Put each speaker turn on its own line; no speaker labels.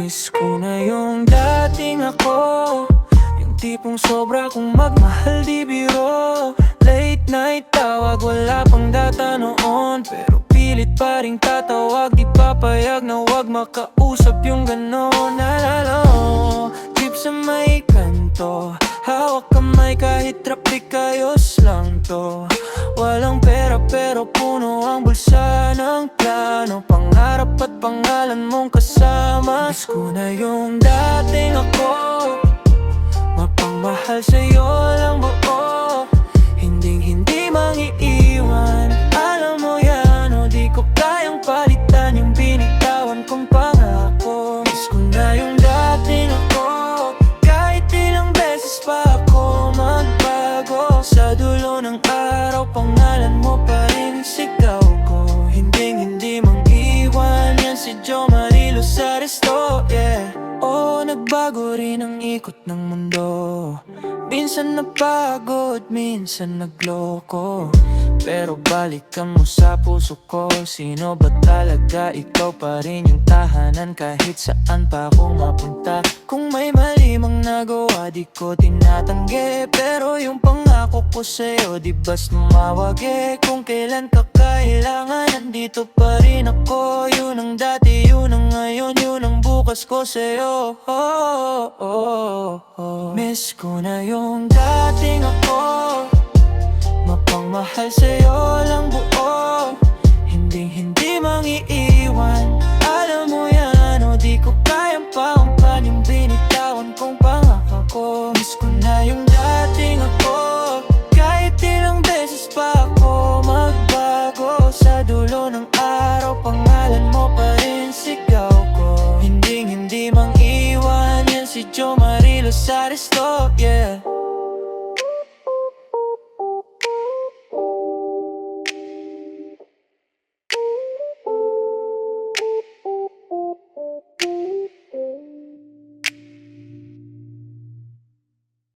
Miss ko na yung dating ako, yung tipong sobra kong magmahal di biro. Late night tawag, wala pang data noon, pero pilit pa ring tatawag. Di papayag na wag makausap yung ganon. Nalala mo, jeep sa may kanto, hawak kamay kahit traffic, ayos lang to. Walang pera pero puno ang bulsa ng plano, pangarap at pangalan mong kasama. Miss ko na yung dating ako, mapangmahal sa'yo lang buo, hindi mangiiwan. Alam mo yan, o di ko kayang palitan yung binitawan kong pangako. Miss ko na yung dating ako, kahit ilang beses pa ako magbago. Sa dulo ng araw, pangalan mo pa rin sigaw ko, hindi mang-iwan. Yan si Jo Marilo sa resto, yeah. Oo, nagbago rin ang ikot ng mundo, minsan napagod, minsan nagloko, pero balikan mo sa puso ko. Sino ba talaga? Ikaw pa rin yung tahanan kahit saan pa ako mapunta. Kung may mali mang nagawa, di ko tinatanggi, pero yung pangako ko sa'yo, di ba's tumawag eh. Kung kailan ka kailangan, nandito pa rin ako. Yun ang dati, yun ang ngayon, yun ang bukas ko sa'yo. Miss ko na yung dating ako, mapangmahal sa'yo lang buo, hindi mangiiwan. Alam mo yan, o di ko kayang paumpan yung binitawan kong pangako. Miss ko na yung dating ako, kahit ilang beses pa ako magbago. Sa dulo ng araw, pangalan mo pa rin sigaw ko, hindi mang-iwan. Yan si Jo Marilo sa resto, yeah.